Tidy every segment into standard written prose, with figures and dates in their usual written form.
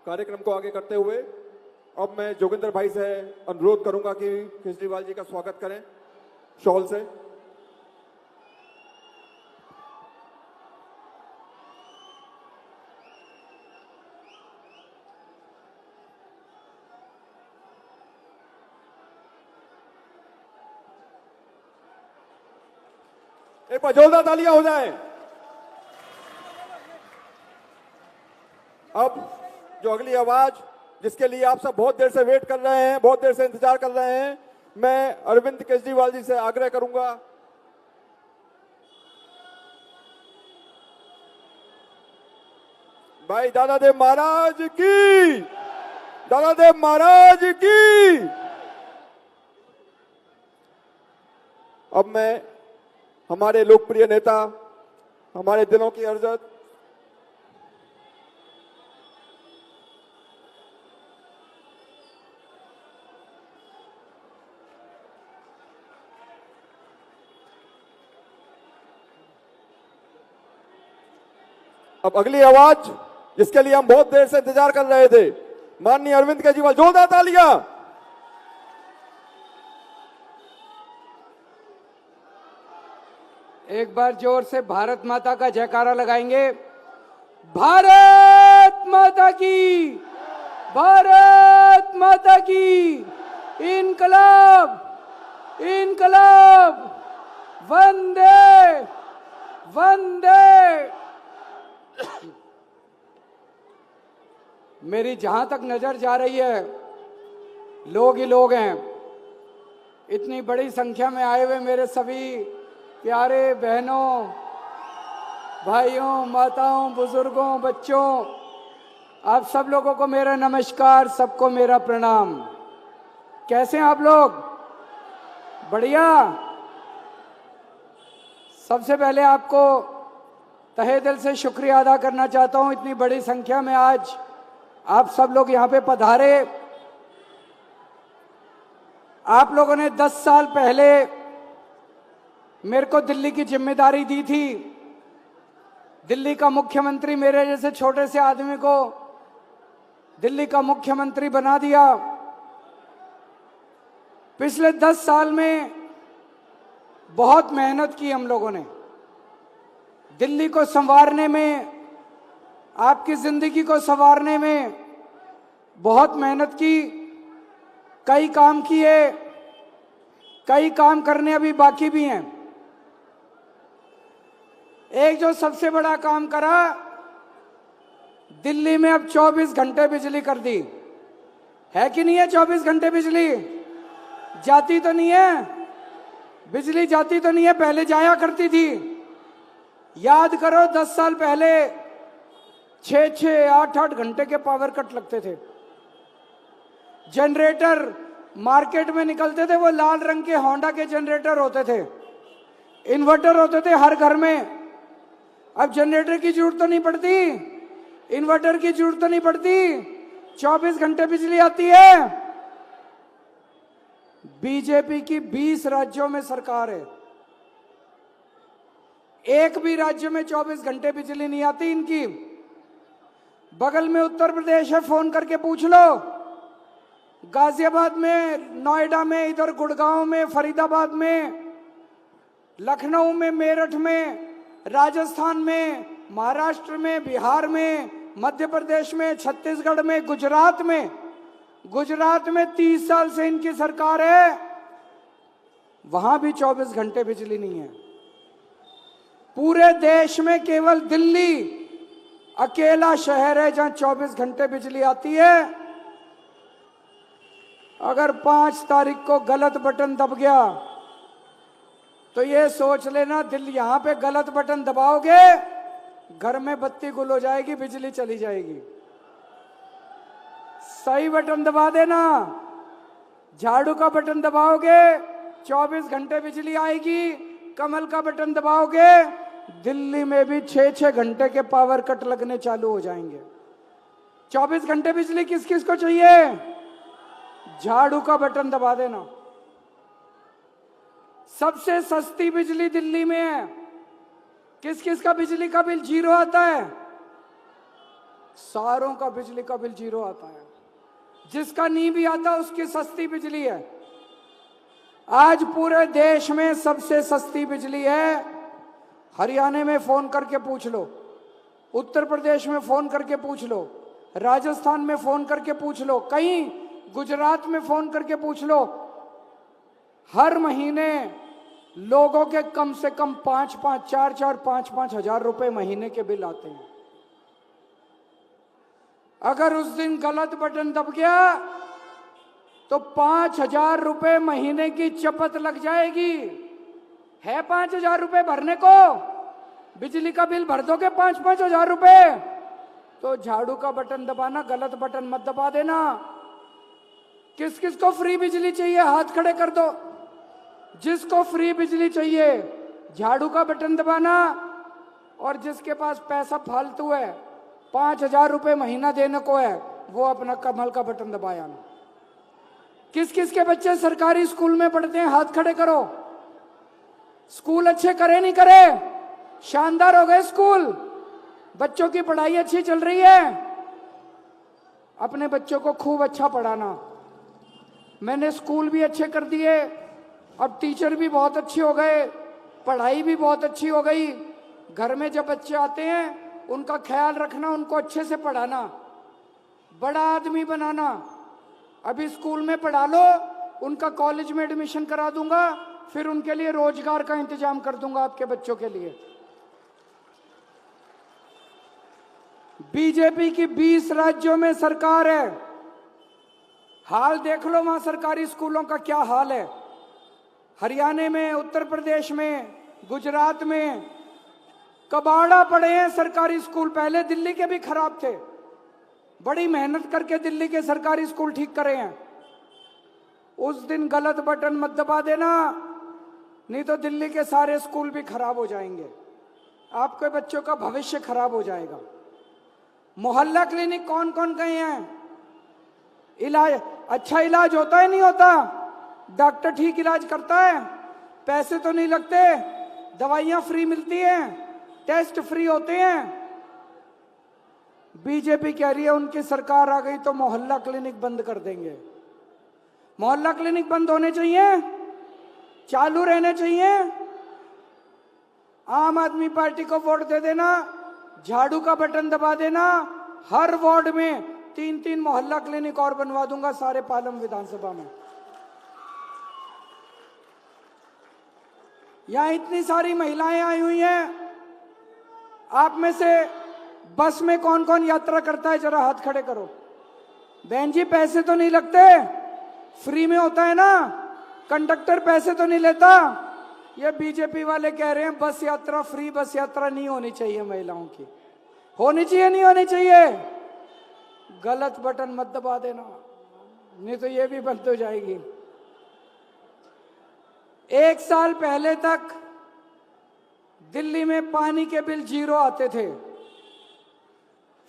कार्यक्रम को आगे करते हुए अब मैं जोगिंदर भाई से अनुरोध करूंगा कि केजरीवाल जी का स्वागत करें शॉल से। एक बार जोरदार तालियां हो जाए। अब जो अगली आवाज जिसके लिए आप सब बहुत देर से वेट कर रहे हैं, बहुत देर से इंतजार कर रहे हैं, मैं अरविंद केजरीवाल जी से आग्रह करूंगा भाई दादादेव महाराज की, दादादेव महाराज की। अब मैं हमारे लोकप्रिय नेता, हमारे दिलों की अर्जत अब अगली आवाज जिसके लिए हम बहुत देर से इंतजार कर रहे थे, माननीय अरविंद केजरीवाल, जोरदार तालियां। एक बार जोर से भारत माता का जयकारा लगाएंगे। भारत माता की, भारत माता की, इनकलाब, इनकलाब, वंदे वंदे। मेरी जहां तक नजर जा रही है, लोग ही लोग हैं। इतनी बड़ी संख्या में आए हुए मेरे सभी प्यारे बहनों, भाइयों, माताओं, बुजुर्गों, बच्चों, आप सब लोगों को मेरा नमस्कार, सबको मेरा प्रणाम। कैसे हैं आप लोग? बढ़िया। सबसे पहले आपको तहे दिल से शुक्रिया अदा करना चाहता हूं, इतनी बड़ी संख्या में आज आप सब लोग यहां पे पधारे। आप लोगों ने 10 साल पहले मेरे को दिल्ली की जिम्मेदारी दी थी। दिल्ली का मुख्यमंत्री, मेरे जैसे छोटे से आदमी को दिल्ली का मुख्यमंत्री बना दिया। पिछले 10 साल में बहुत मेहनत की हम लोगों ने दिल्ली को संवारने में, आपकी जिंदगी को संवारने में बहुत मेहनत की। कई काम किए, कई काम करने अभी बाकी भी हैं। एक जो सबसे बड़ा काम करा, दिल्ली में अब 24 घंटे बिजली कर दी है कि नहीं है? 24 घंटे बिजली जाती तो नहीं है? बिजली जाती तो नहीं है? पहले जाया करती थी। याद करो 10 साल पहले 6-6, 8-8 घंटे के पावर कट लगते थे। जनरेटर मार्केट में निकलते थे, वो लाल रंग के होंडा के जनरेटर होते थे। इन्वर्टर होते थे हर घर में। अब जनरेटर की जरूरत तो नहीं पड़ती, इन्वर्टर की जरूरत तो नहीं पड़ती, 24 घंटे बिजली आती है। बीजेपी की 20 राज्यों में सरकार है, एक भी राज्य में 24 घंटे बिजली नहीं आती इनकी। बगल में उत्तर प्रदेश है, फोन करके पूछ लो। गाजियाबाद में, नोएडा में, इधर गुड़गांव में, फरीदाबाद में, लखनऊ में, मेरठ में, राजस्थान में, महाराष्ट्र में, बिहार में, मध्य प्रदेश में, छत्तीसगढ़ में, गुजरात में। गुजरात में 30 साल से इनकी सरकार है, वहां भी 24 घंटे बिजली नहीं है। पूरे देश में केवल दिल्ली अकेला शहर है जहां 24 घंटे बिजली आती है। अगर 5 तारीख को गलत बटन दब गया तो ये सोच लेना, दिल्ली यहां पे गलत बटन दबाओगे, घर में बत्ती गुल हो जाएगी, बिजली चली जाएगी। सही बटन दबा देना। झाड़ू का बटन दबाओगे 24 घंटे बिजली आएगी, कमल का बटन दबाओगे दिल्ली में भी 6-6 घंटे के पावर कट लगने चालू हो जाएंगे। 24 घंटे बिजली किस किस को चाहिए? झाड़ू का बटन दबा देना। सबसे सस्ती बिजली दिल्ली में है। किस किस का बिजली का बिल 0 आता है? सारों का बिजली का बिल जीरो आता है, जिसका नहीं भी आता उसकी सस्ती बिजली है। आज पूरे देश में सबसे सस्ती बिजली है। हरियाणा में फोन करके पूछ लो, उत्तर प्रदेश में फोन करके पूछ लो, राजस्थान में फोन करके पूछ लो, कहीं गुजरात में फोन करके पूछ लो। हर महीने लोगों के कम से कम 5-5 हजार रुपए महीने के बिल आते हैं। अगर उस दिन गलत बटन दब गया तो 5,000 रुपए महीने की चपत लग जाएगी। है 5,000 रुपए भरने को? बिजली का बिल भर दोगे 5-5 हजार रुपए? तो झाड़ू का बटन दबाना, गलत बटन मत दबा देना। किस किस को फ्री बिजली चाहिए हाथ खड़े कर दो। जिसको फ्री बिजली चाहिए झाड़ू का बटन दबाना, और जिसके पास पैसा फालतू है 5,000 रुपए महीना देने को है वो अपना कमल का बटन दबाया ना। किस किस के बच्चे सरकारी स्कूल में पढ़ते हैं हाथ खड़े करो। स्कूल अच्छे करे नहीं करे? शानदार हो गए स्कूल, बच्चों की पढ़ाई अच्छी चल रही है। अपने बच्चों को खूब अच्छा पढ़ाना। मैंने स्कूल भी अच्छे कर दिए, अब टीचर भी बहुत अच्छे हो गए, पढ़ाई भी बहुत अच्छी हो गई। घर में जब बच्चे आते हैं उनका ख्याल रखना, उनको अच्छे से पढ़ाना, बड़ा आदमी बनाना। अभी स्कूल में पढ़ा लो, उनका कॉलेज में एडमिशन करा दूंगा, फिर उनके लिए रोजगार का इंतजाम कर दूंगा आपके बच्चों के लिए। बीजेपी की 20 राज्यों में सरकार है। हाल देख लो वहां सरकारी स्कूलों का क्या हाल है। हरियाणा में, उत्तर प्रदेश में, गुजरात में कबाड़ा पड़े हैं सरकारी स्कूल। पहले दिल्ली के भी खराब थे, बड़ी मेहनत करके दिल्ली के सरकारी स्कूल ठीक करे हैं। उस दिन गलत बटन मत दबा देना, नहीं तो दिल्ली के सारे स्कूल भी खराब हो जाएंगे, आपके बच्चों का भविष्य खराब हो जाएगा। मोहल्ला क्लिनिक कौन कौन गए हैं? इलाज अच्छा इलाज होता है नहीं होता? डॉक्टर ठीक इलाज करता है? पैसे तो नहीं लगते, दवाइयां फ्री मिलती हैं, टेस्ट फ्री होते हैं। बीजेपी कह रही है उनकी सरकार आ गई तो मोहल्ला क्लिनिक बंद कर देंगे। मोहल्ला क्लिनिक बंद होने चाहिए, चालू रहने चाहिए। आम आदमी पार्टी को वोट दे देना, झाड़ू का बटन दबा देना, हर वार्ड में 3-3 मोहल्ला क्लिनिक और बनवा दूंगा सारे पालम विधानसभा में। यहां इतनी सारी महिलाएं आई हुई हैं, आप में से बस में कौन कौन यात्रा करता है जरा हाथ खड़े करो। बहन जी पैसे तो नहीं लगते, फ्री में होता है ना, कंडक्टर पैसे तो नहीं लेता। ये बीजेपी वाले कह रहे हैं बस यात्रा फ्री। बस यात्रा नहीं होनी चाहिए महिलाओं की, होनी चाहिए नहीं होनी चाहिए? गलत बटन मत दबा देना, नहीं तो ये भी बंद हो जाएगी। 1 साल पहले तक दिल्ली में पानी के बिल जीरो आते थे,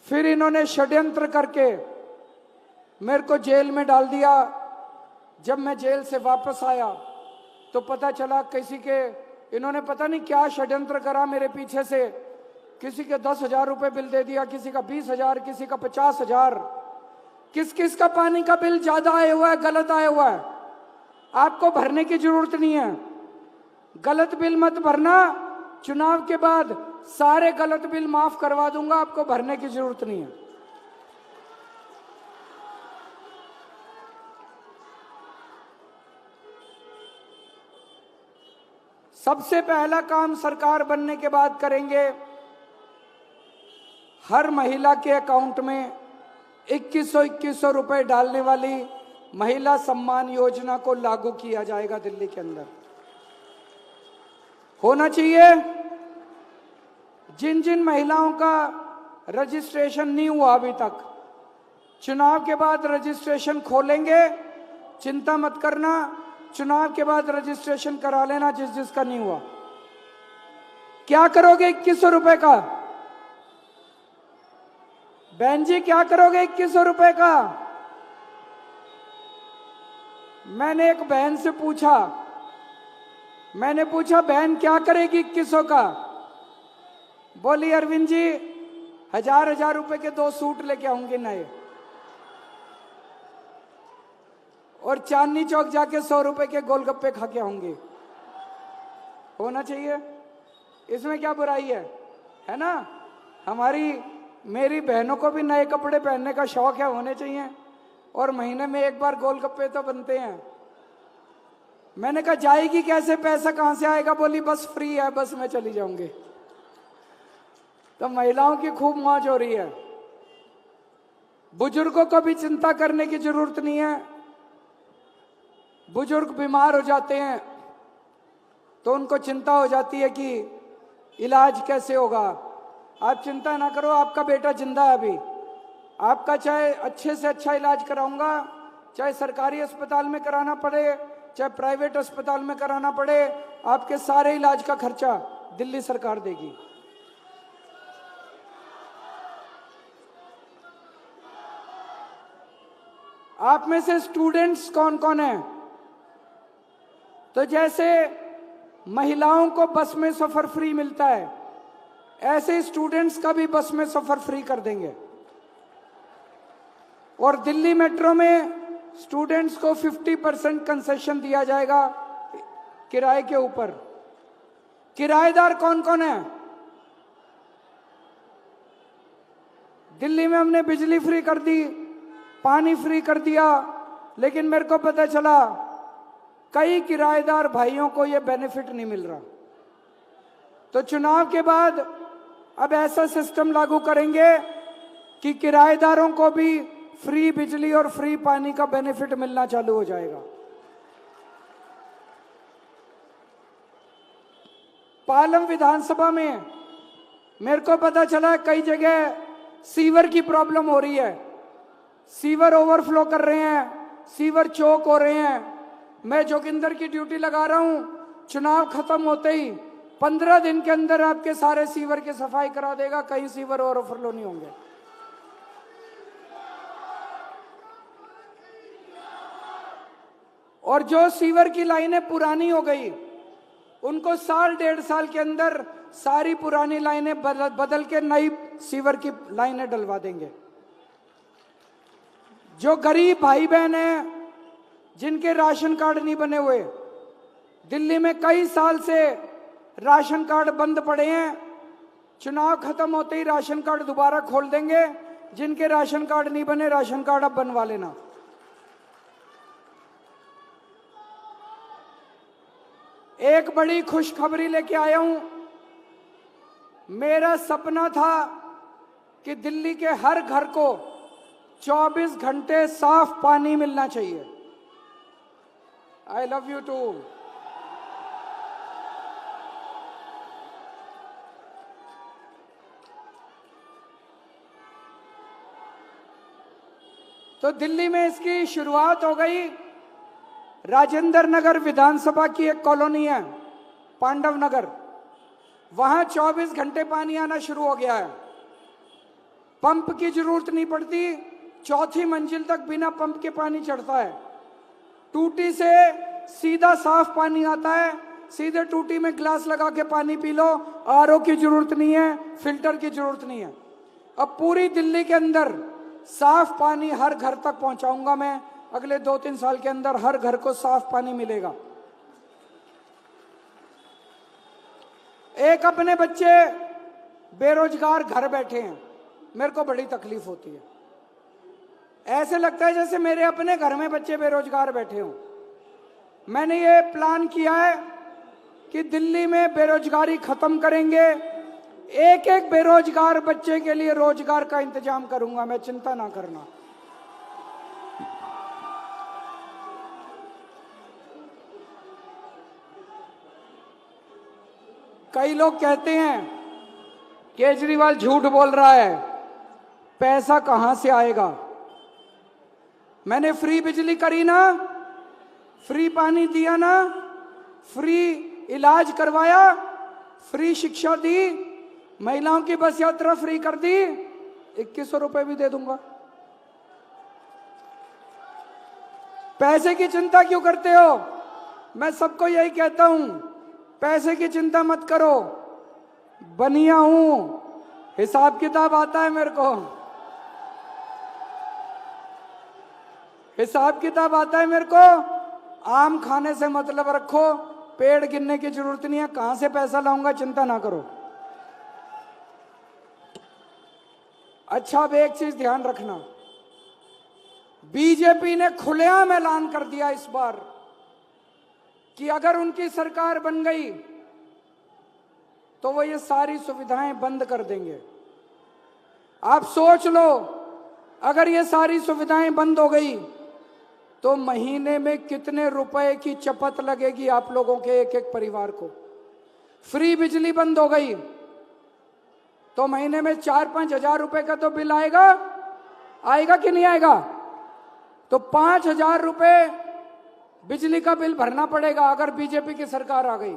फिर इन्होंने षड्यंत्र करके मेरे को जेल में डाल दिया। जब मैं जेल से वापस आया तो पता चला किसी के, इन्होंने पता नहीं क्या षड्यंत्र करा मेरे पीछे से। किसी के 10,000 रुपए बिल दे दिया, किसी का 20,000, किसी का 50,000। किस किस का पानी का बिल ज्यादा आया हुआ है, गलत आया हुआ है? आपको भरने की जरूरत नहीं है, गलत बिल मत भरना। चुनाव के बाद सारे गलत बिल माफ करवा दूंगा, आपको भरने की जरूरत नहीं है। सबसे पहला काम सरकार बनने के बाद करेंगे, हर महिला के अकाउंट में 2100 रुपए डालने वाली महिला सम्मान योजना को लागू किया जाएगा दिल्ली के अंदर। होना चाहिए। जिन जिन महिलाओं का रजिस्ट्रेशन नहीं हुआ अभी तक, चुनाव के बाद रजिस्ट्रेशन खोलेंगे, चिंता मत करना। चुनाव के बाद रजिस्ट्रेशन करा लेना जिस जिसका नहीं हुआ। क्या करोगे 2100 रुपए का? बहन जी क्या करोगे 2100 रुपए का? मैंने एक बहन से पूछा, बहन क्या करेगी 2100 का? बोली अरविंद जी हजार रुपए के 2 सूट लेके आऊंगी नए, और चांदनी चौक जाके 100 रुपए के गोलगप्पे खा के आऊंगी। होना चाहिए, इसमें क्या बुराई है ना? मेरी बहनों को भी नए कपड़े पहनने का शौक है, होने चाहिए। और महीने में एक बार गोलगप्पे तो बनते हैं। मैंने कहा जाएगी कैसे, पैसा कहां से आएगा? बोली बस फ्री है, बस मैं चली जाऊंगी। तो महिलाओं की खूब मौज हो रही है। बुजुर्गों को भी चिंता करने की जरूरत नहीं है। बुजुर्ग बीमार हो जाते हैं तो उनको चिंता हो जाती है कि इलाज कैसे होगा। आप चिंता ना करो, आपका बेटा जिंदा है अभी। आपका चाहे अच्छे से अच्छा इलाज कराऊंगा, चाहे सरकारी अस्पताल में कराना पड़े, चाहे प्राइवेट अस्पताल में कराना पड़े, आपके सारे इलाज का खर्चा दिल्ली सरकार देगी। आप में से स्टूडेंट्स कौन कौन है? तो जैसे महिलाओं को बस में सफर फ्री मिलता है, ऐसे स्टूडेंट्स का भी बस में सफर फ्री कर देंगे। और दिल्ली मेट्रो में स्टूडेंट्स को 50% कंसेशन दिया जाएगा किराए के ऊपर। किराएदार कौन कौन है? दिल्ली में हमने बिजली फ्री कर दी, पानी फ्री कर दिया, लेकिन मेरे को पता चला कई किराएदार भाइयों को यह बेनिफिट नहीं मिल रहा। तो चुनाव के बाद अब ऐसा सिस्टम लागू करेंगे कि किराएदारों को भी फ्री बिजली और फ्री पानी का बेनिफिट मिलना चालू हो जाएगा। पालम विधानसभा में मेरे को पता चला कई जगह सीवर की प्रॉब्लम हो रही है। सीवर ओवरफ्लो कर रहे हैं, सीवर चोक हो रहे हैं। मैं जोगिंदर की ड्यूटी लगा रहा हूं, चुनाव खत्म होते ही 15 दिन के अंदर आपके सारे सीवर की सफाई करा देगा, कहीं सीवर ओवरफ्लो नहीं होंगे। और जो सीवर की लाइनें पुरानी हो गई, उनको साल 1.5 साल के अंदर सारी पुरानी लाइनें बदल के नई सीवर की लाइनें डलवा देंगे। जो गरीब भाई बहन हैं जिनके राशन कार्ड नहीं बने हुए, दिल्ली में कई साल से राशन कार्ड बंद पड़े हैं, चुनाव खत्म होते ही राशन कार्ड दोबारा खोल देंगे। जिनके राशन कार्ड नहीं बने, राशन कार्ड अब बनवा लेना। एक बड़ी खुशखबरी लेके आया हूं। मेरा सपना था कि दिल्ली के हर घर को 24 घंटे साफ पानी मिलना चाहिए। I love you too. तो दिल्ली में इसकी शुरुआत हो गई। राजेंद्र नगर विधानसभा की एक कॉलोनी है, पांडव नगर, वहां 24 घंटे पानी आना शुरू हो गया है। पंप की जरूरत नहीं पड़ती, 4थी मंजिल तक बिना पंप के पानी चढ़ता है। टूटी से सीधा साफ पानी आता है, सीधे टूटी में ग्लास लगा के पानी पी लो। आरओ की जरूरत नहीं है, फिल्टर की जरूरत नहीं है। अब पूरी दिल्ली के अंदर साफ पानी हर घर तक पहुंचाऊंगा मैं। अगले 2-3 साल के अंदर हर घर को साफ पानी मिलेगा। एक अपने बच्चे बेरोजगार घर बैठे हैं, मेरे को बड़ी तकलीफ होती है। ऐसे लगता है जैसे मेरे अपने घर में बच्चे बेरोजगार बैठे हों। मैंने ये प्लान किया है कि दिल्ली में बेरोजगारी खत्म करेंगे। एक एक बेरोजगार बच्चे के लिए रोजगार का इंतजाम करूंगा मैं, चिंता ना करना। कई लोग कहते हैं केजरीवाल झूठ बोल रहा है, पैसा कहां से आएगा। मैंने फ्री बिजली करी ना, फ्री पानी दिया ना, फ्री इलाज करवाया, फ्री शिक्षा दी, महिलाओं की बस यात्रा फ्री कर दी, 2100 रुपए भी दे दूंगा। पैसे की चिंता क्यों करते हो? मैं सबको यही कहता हूं, पैसे की चिंता मत करो। बनिया हूं, हिसाब किताब आता है मेरे को, हिसाब किताब आता है मेरे को। आम खाने से मतलब रखो, पेड़ गिनने की जरूरत नहीं है। कहां से पैसा लाऊंगा चिंता ना करो। अच्छा, अब एक चीज ध्यान रखना, बीजेपी ने खुलेआम ऐलान कर दिया इस बार कि अगर उनकी सरकार बन गई तो वो ये सारी सुविधाएं बंद कर देंगे। आप सोच लो, अगर ये सारी सुविधाएं बंद हो गई तो महीने में कितने रुपए की चपत लगेगी आप लोगों के एक एक परिवार को। फ्री बिजली बंद हो गई तो महीने में 4-5 हजार रुपए का तो बिल आएगा, आएगा कि नहीं आएगा? तो 5,000 रुपए बिजली का बिल भरना पड़ेगा अगर बीजेपी की सरकार आ गई।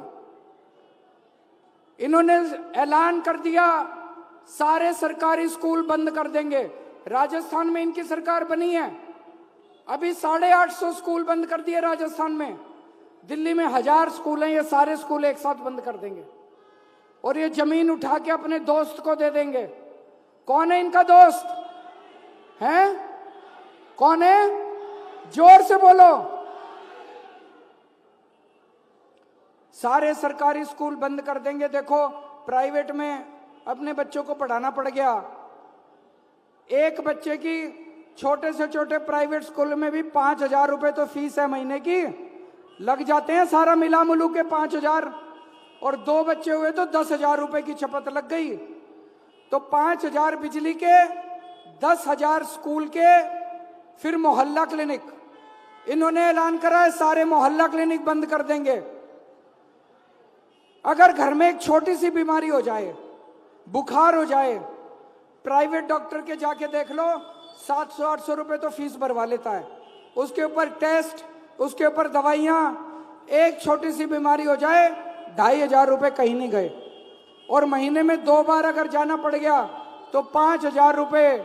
इन्होंने ऐलान कर दिया सारे सरकारी स्कूल बंद कर देंगे। राजस्थान में इनकी सरकार बनी है, अभी 850 स्कूल बंद कर दिए राजस्थान में। दिल्ली में 1000 स्कूल हैं, ये सारे स्कूल एक साथ बंद कर देंगे और ये जमीन उठा के अपने दोस्त को दे देंगे। कौन है इनका दोस्त? हैं? कौन है? जोर से बोलो। सारे सरकारी स्कूल बंद कर देंगे। देखो, प्राइवेट में अपने बच्चों को पढ़ाना पड़ गया। एक बच्चे की छोटे से छोटे प्राइवेट स्कूल में भी 5,000 रुपए तो फीस है महीने की, लग जाते हैं सारा मिला मिलू के 5,000। और 2 बच्चे हुए तो 10,000 रुपए की चपत लग गई। तो 5,000 बिजली के, 10,000 स्कूल के, फिर मोहल्ला क्लिनिक। इन्होंने ऐलान करा है सारे मोहल्ला क्लिनिक बंद कर देंगे। अगर घर में एक छोटी सी बीमारी हो जाए, बुखार हो जाए, प्राइवेट डॉक्टर के जाके देख लो, 700-800 रुपए तो फीस भरवा लेता है। उसके ऊपर टेस्ट, उसके ऊपर दवाइयां, एक छोटी सी बीमारी हो जाए 2,500 रुपए कहीं नहीं गए। और महीने में 2 बार अगर जाना पड़ गया तो 5,000 रुपए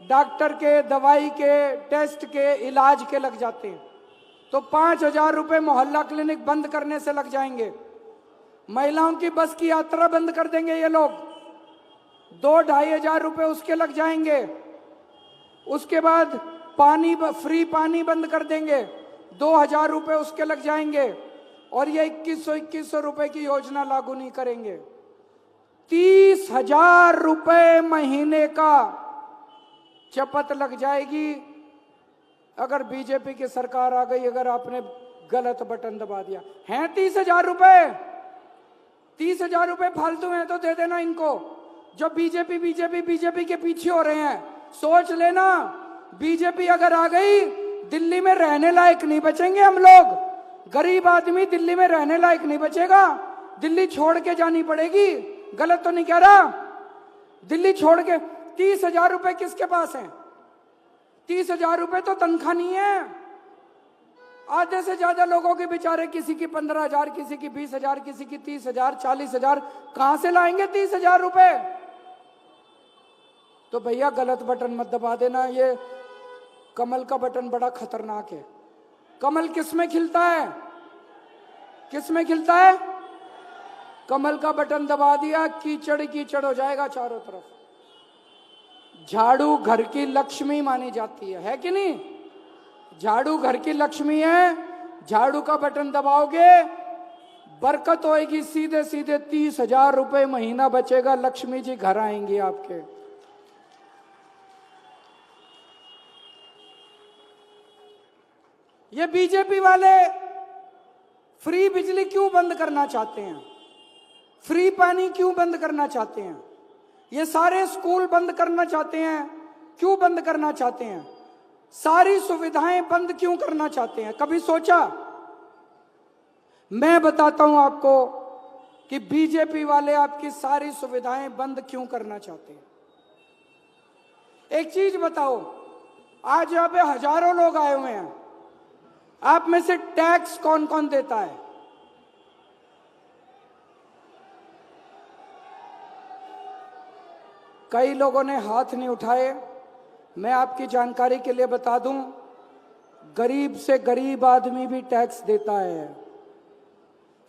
डॉक्टर के, दवाई के, टेस्ट के, इलाज के लग जाते हैं। तो 5,000 रुपए मोहल्ला क्लिनिक बंद करने से लग जाएंगे। महिलाओं की बस की यात्रा बंद कर देंगे ये लोग, 2-2,500 रुपए उसके लग जाएंगे। उसके बाद पानी, फ्री पानी बंद कर देंगे, 2,000 रुपए उसके लग जाएंगे। और ये 2100 रुपए की योजना लागू नहीं करेंगे। 30,000 रुपए महीने का चपत लग जाएगी अगर बीजेपी की सरकार आ गई। अगर आपने गलत बटन दबा दिया है, 30,000 रुपए, 30,000 रुपए फालतू हैं तो दे देना इनको, जो बीजेपी के पीछे हो रहे हैं। सोच लेना, बीजेपी अगर आ गई, दिल्ली में रहने लायक नहीं बचेंगे हम लोग। गरीब आदमी दिल्ली में रहने लायक नहीं बचेगा, दिल्ली छोड़ के जानी पड़ेगी। गलत तो नहीं कह रहा? दिल्ली छोड़ के 30,000 रुपए किसके पास है? 30,000 रुपए तो तनख्वाह नहीं है। आधे से ज्यादा लोगों के बेचारे, किसी की 15,000, किसी की 20,000, किसी की 30,000, 40,000, कहां से लाएंगे 30,000 रुपए? तो भैया गलत बटन मत दबा देना। ये कमल का बटन बड़ा खतरनाक है। कमल किस में खिलता है? किस में खिलता है? कमल का बटन दबा दिया, कीचड़ कीचड़ हो जाएगा चारों तरफ। झाड़ू घर की लक्ष्मी मानी जाती है कि नहीं? झाड़ू घर की लक्ष्मी है। झाड़ू का बटन दबाओगे, बरकत होएगी, सीधे सीधे 30,000 रुपए महीना बचेगा, लक्ष्मी जी घर आएंगी आपके। ये बीजेपी वाले फ्री बिजली क्यों बंद करना चाहते हैं? फ्री पानी क्यों बंद करना चाहते हैं? ये सारे स्कूल बंद करना चाहते हैं। क्यों बंद करना चाहते हैं? सारी सुविधाएं बंद क्यों करना चाहते हैं? कभी सोचा? मैं बताता हूं आपको कि बीजेपी वाले आपकी सारी सुविधाएं बंद क्यों करना चाहते हैं। एक चीज बताओ, आज यहां पे हजारों लोग आए हुए हैं, आप में से टैक्स कौन कौन देता है? कई लोगों ने हाथ नहीं उठाए। मैं आपकी जानकारी के लिए बता दूं, गरीब से गरीब आदमी भी टैक्स देता है,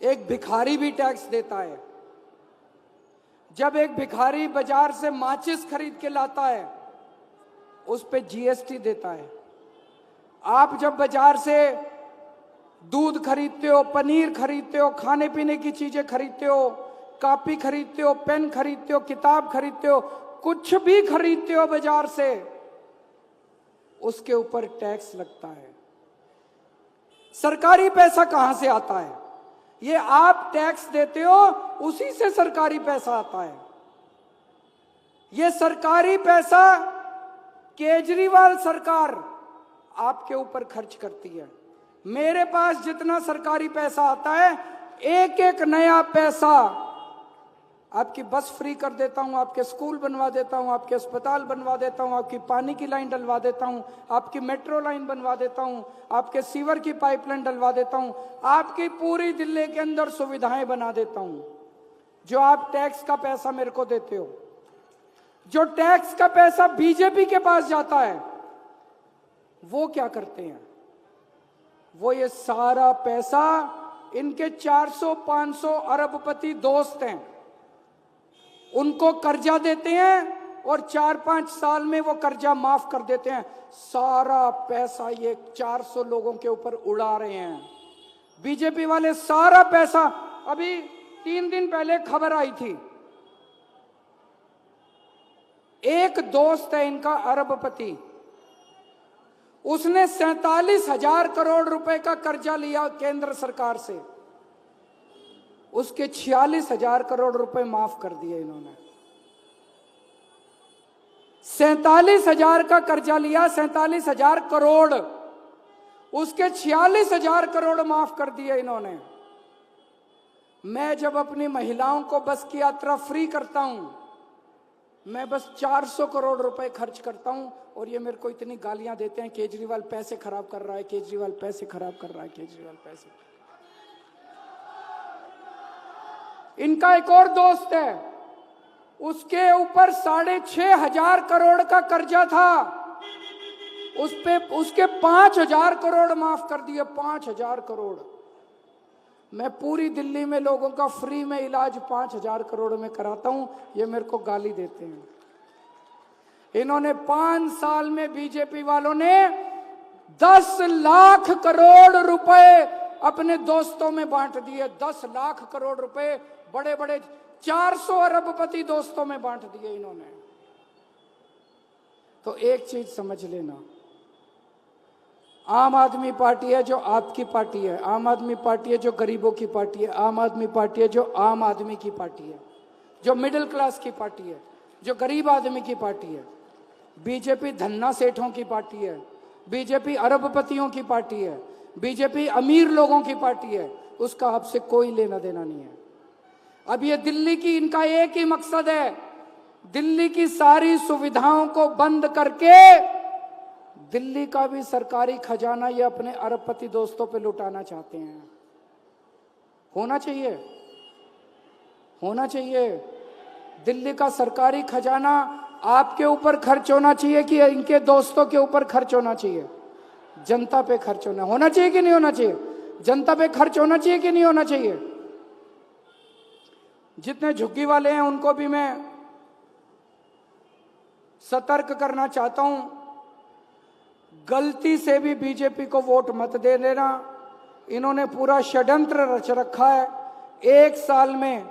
एक भिखारी भी टैक्स देता है। जब एक भिखारी बाजार से माचिस खरीद के लाता है उस पे जीएसटी देता है। आप जब बाजार से दूध खरीदते हो, पनीर खरीदते हो, खाने पीने की चीजें खरीदते हो, कॉपी खरीदते हो, पेन खरीदते हो, किताब खरीदते हो, कुछ भी खरीदते हो बाजार से, उसके ऊपर टैक्स लगता है। सरकारी पैसा कहां से आता है? ये आप टैक्स देते हो, उसी से सरकारी पैसा आता है। ये सरकारी पैसा केजरीवाल सरकार आपके ऊपर खर्च करती है। मेरे पास जितना सरकारी पैसा आता है, एक एक नया पैसा आपकी बस फ्री कर देता हूं, आपके स्कूल बनवा देता हूं, आपके अस्पताल बनवा देता हूं, आपकी पानी की लाइन डलवा देता हूं, आपकी मेट्रो लाइन बनवा देता हूं, आपके सीवर की पाइपलाइन डलवा देता हूं, आपकी पूरी दिल्ली के अंदर सुविधाएं बना देता हूं। जो आप टैक्स का पैसा मेरे को देते हो, जो टैक्स का पैसा बीजेपी के पास जाता है, वो क्या करते हैं? वो ये सारा पैसा इनके 400-500 अरबपति दोस्त हैं, उनको कर्जा देते हैं और 4-5 साल में वो कर्जा माफ कर देते हैं। सारा पैसा ये 400 लोगों के ऊपर उड़ा रहे हैं बीजेपी वाले। सारा पैसा, अभी 3 दिन पहले खबर आई थी, एक दोस्त है इनका अरबपति, उसने 47,000 करोड़ रुपए का कर्जा लिया केंद्र सरकार से, उसके 46,000 करोड़ रुपए माफ कर दिए इन्होंने। 47,000 का कर्जा लिया, 47,000 करोड़, उसके 46,000 करोड़ माफ कर दिए इन्होंने। मैं जब अपनी महिलाओं को बस की यात्रा फ्री करता हूं, मैं बस 400 करोड़ रुपए खर्च करता हूं और ये मेरे को इतनी गालियां देते हैं, केजरीवाल पैसे खराब कर रहा है, केजरीवाल पैसे खराब कर रहा है, केजरीवाल पैसे। इनका एक और दोस्त है, उसके ऊपर 6,500 करोड़ का कर्जा था, उस पे उसके 5,000 करोड़ माफ कर दिए। 5,000 करोड़। मैं पूरी दिल्ली में लोगों का फ्री में इलाज 5,000 करोड़ में कराता हूं, ये मेरे को गाली देते हैं। इन्होंने 5 साल में, बीजेपी वालों ने 10 लाख करोड़ रुपए अपने दोस्तों में बांट दिए। 10 लाख करोड़ रुपए बड़े बड़े 400 अरबपति दोस्तों में बांट दिए इन्होंने। तो एक चीज समझ लेना, आम आदमी पार्टी है जो आपकी पार्टी है, आम आदमी पार्टी है जो गरीबों की पार्टी है, आम आदमी पार्टी है जो आम आदमी की पार्टी है, जो मिडिल क्लास की पार्टी है, जो गरीब आदमी की पार्टी है। बीजेपी धन्ना सेठों की पार्टी है, बीजेपी अरबपतियों की पार्टी है, बीजेपी अमीर लोगों की पार्टी है, उसका आपसे कोई लेना देना नहीं है। अब ये दिल्ली की, इनका एक ही मकसद है, दिल्ली की सारी सुविधाओं को बंद करके दिल्ली का भी सरकारी खजाना ये अपने अरबपति दोस्तों पे लुटाना चाहते हैं। होना चाहिए, होना चाहिए। दिल्ली का सरकारी खजाना आपके ऊपर खर्च होना चाहिए कि इनके दोस्तों के ऊपर खर्च होना चाहिए? जनता पे खर्च होना चाहिए कि नहीं होना चाहिए? जनता पे खर्च होना चाहिए कि नहीं होना चाहिए? जितने झुग्गी वाले हैं उनको भी मैं सतर्क करना चाहता हूं, गलती से भी बीजेपी को वोट मत दे देना। इन्होंने पूरा षड्यंत्र रच रखा है। 1 साल में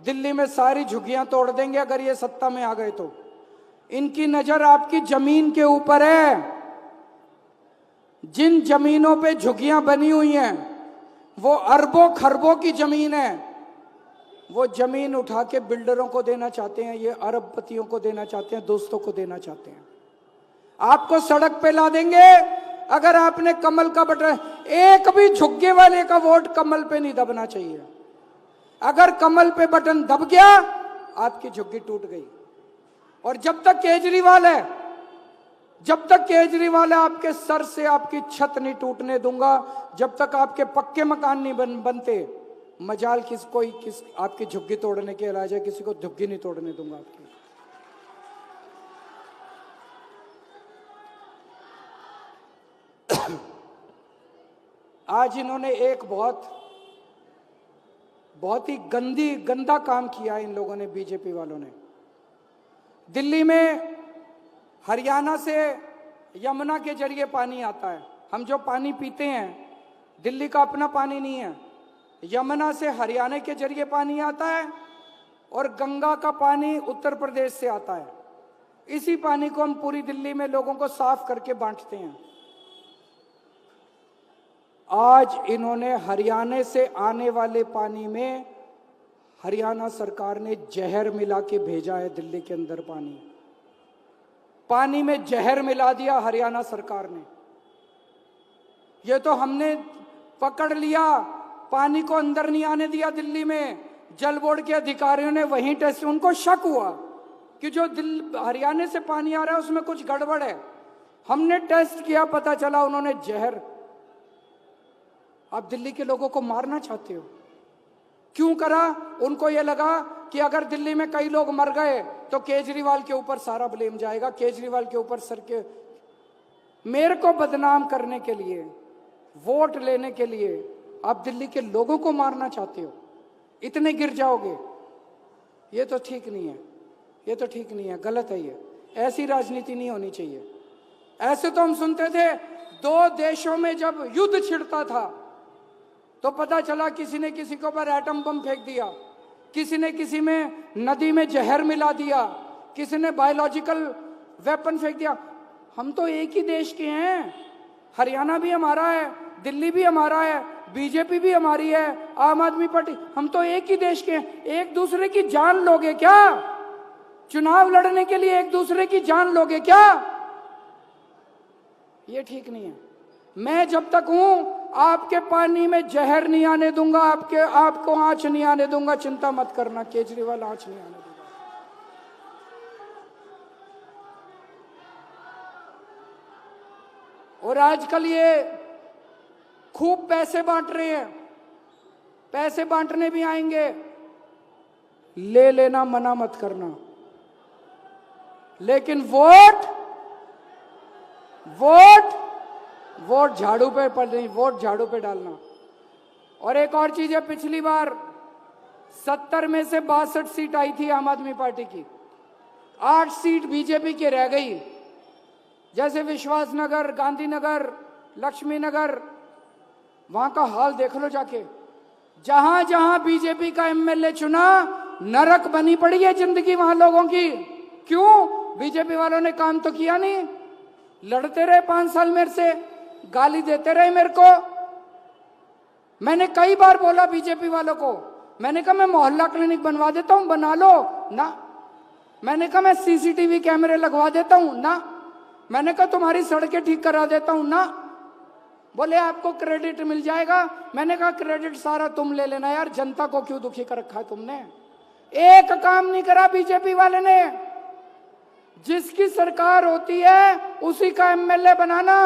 दिल्ली में सारी झुग्गियां तोड़ देंगे अगर ये सत्ता में आ गए तो। इनकी नजर आपकी जमीन के ऊपर है। जिन जमीनों पे झुग्गियां बनी हुई हैं वो अरबों खरबों की जमीन है। वो जमीन उठा के बिल्डरों को देना चाहते हैं, ये अरबपतियों को देना चाहते हैं, दोस्तों को देना चाहते हैं। आपको सड़क पे ला देंगे अगर आपने कमल का बटन, एक भी झुग्गे वाले का वोट कमल पे नहीं दबना चाहिए। अगर कमल पे बटन दब गया आपकी झुग्गी टूट गई। और जब तक केजरीवाल है, जब तक केजरीवाल है, आपके सर से आपकी छत नहीं टूटने दूंगा। जब तक आपके पक्के मकान नहीं बनते, मजाल किस आपकी झुग्गी तोड़ने के इलाज है, किसी को झुग्गी नहीं तोड़ने दूंगा आपकी। आज इन्होंने एक बहुत बहुत ही गंदा काम किया इन लोगों ने, बीजेपी वालों ने। दिल्ली में हरियाणा से यमुना के जरिए पानी आता है। हम जो पानी पीते हैं दिल्ली का अपना पानी नहीं है, यमुना से हरियाणा के जरिए पानी आता है और गंगा का पानी उत्तर प्रदेश से आता है। इसी पानी को हम पूरी दिल्ली में लोगों को साफ करके बांटते हैं। आज इन्होंने हरियाणा से आने वाले पानी में हरियाणा सरकार ने जहर मिला के भेजा है। दिल्ली के अंदर पानी में जहर मिला दिया हरियाणा सरकार ने। ये तो हमने पकड़ लिया, पानी को अंदर नहीं आने दिया दिल्ली में। जल बोर्ड के अधिकारियों ने वहीं टेस्ट, उनको शक हुआ कि जो हरियाणा से पानी आ रहा है उसमें कुछ गड़बड़ है। हमने टेस्ट किया, पता चला उन्होंने जहर। आप दिल्ली के लोगों को मारना चाहते हो, क्यों करा? उनको यह लगा कि अगर दिल्ली में कई लोग मर गए तो केजरीवाल के ऊपर सारा ब्लेम जाएगा, केजरीवाल के ऊपर सर के। मेरे को बदनाम करने के लिए, वोट लेने के लिए आप दिल्ली के लोगों को मारना चाहते हो, इतने गिर जाओगे। ये तो ठीक नहीं है, ये तो ठीक नहीं है, गलत है ये। ऐसी राजनीति नहीं होनी चाहिए। ऐसे तो हम सुनते थे, दो देशों में जब युद्ध छिड़ता था तो पता चला किसी ने किसी के ऊपर एटम बम फेंक दिया, किसी ने किसी में नदी में जहर मिला दिया, किसी ने बायोलॉजिकल वेपन फेंक दिया। हम तो एक ही देश के हैं, हरियाणा भी हमारा है, दिल्ली भी हमारा है, बीजेपी भी हमारी है, आम आदमी पार्टी, हम तो एक ही देश के हैं। एक दूसरे की जान लोगे क्या? चुनाव लड़ने के लिए एक दूसरे की जान लोगे क्या? ये ठीक नहीं है। मैं जब तक हूं आपके पानी में जहर नहीं आने दूंगा, आपको आंच नहीं आने दूंगा। चिंता मत करना, केजरीवाल आंच नहीं आने दूंगा। और आजकल ये खूब पैसे बांट रहे हैं, पैसे बांटने भी आएंगे, ले लेना, मना मत करना। लेकिन वोट झाड़ू पे पड़ नहीं, वोट झाड़ू पे डालना। और एक और चीज है, पिछली बार 70 में से 62 सीट आई थी आम आदमी पार्टी की, 8 सीट बीजेपी की रह गई। जैसे विश्वासनगर, गांधीनगर, लक्ष्मी नगर, वहां का हाल देख लो जाके। जहां जहां बीजेपी का एमएलए चुना, नरक बनी पड़ी है जिंदगी वहां लोगों की। क्यों? बीजेपी वालों ने काम तो किया नहीं, लड़ते रहे 5 साल मेरे से, गाली देते रहे मेरे को। मैंने कई बार बोला बीजेपी वालों को, मैंने कहा मैं मोहल्ला क्लिनिक बनवा देता हूं, बना लो ना। मैंने कहा मैं सीसीटीवी कैमरे लगवा देता हूं ना। मैंने कहा तुम्हारी सड़कें ठीक करा देता हूं ना। बोले आपको क्रेडिट मिल जाएगा। मैंने कहा क्रेडिट सारा तुम ले लेना यार, जनता को क्यों दुखी कर रखा है तुमने? एक काम नहीं करा बीजेपी वाले ने। जिसकी सरकार होती है उसी का एमएलए बनाना,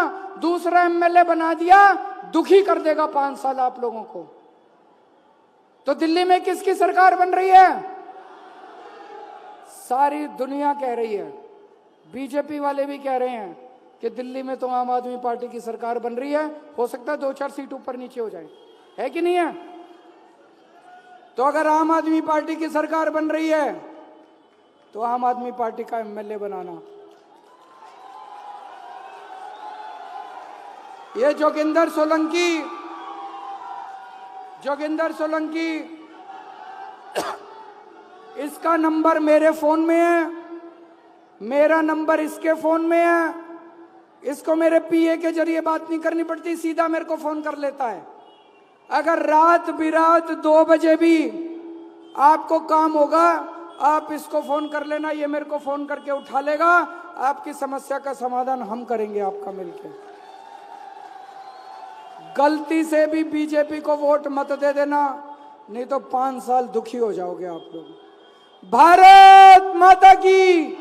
दूसरा एमएलए बना दिया, दुखी कर देगा 5 साल आप लोगों को। तो दिल्ली में किसकी सरकार बन रही है? सारी दुनिया कह रही है, बीजेपी वाले भी कह रहे हैं कि दिल्ली में तो आम आदमी पार्टी की सरकार बन रही है। हो सकता है 2-4 सीट ऊपर नीचे हो जाए, है कि नहीं है? तो अगर आम आदमी पार्टी की सरकार बन रही है तो आम आदमी पार्टी का एमएलए बनाना। ये जोगिंदर सोलंकी इसका नंबर मेरे फोन में है, मेरा नंबर इसके फोन में है। इसको मेरे पीए के जरिए बात नहीं करनी पड़ती, सीधा मेरे को फोन कर लेता है। अगर रात बिरात 2 बजे भी आपको काम होगा, आप इसको फोन कर लेना, ये मेरे को फोन करके उठा लेगा। आपकी समस्या का समाधान हम करेंगे आपका मिलकर। गलती से भी बीजेपी को वोट मत दे देना, नहीं तो 5 साल दुखी हो जाओगे आप लोग। भारत माता की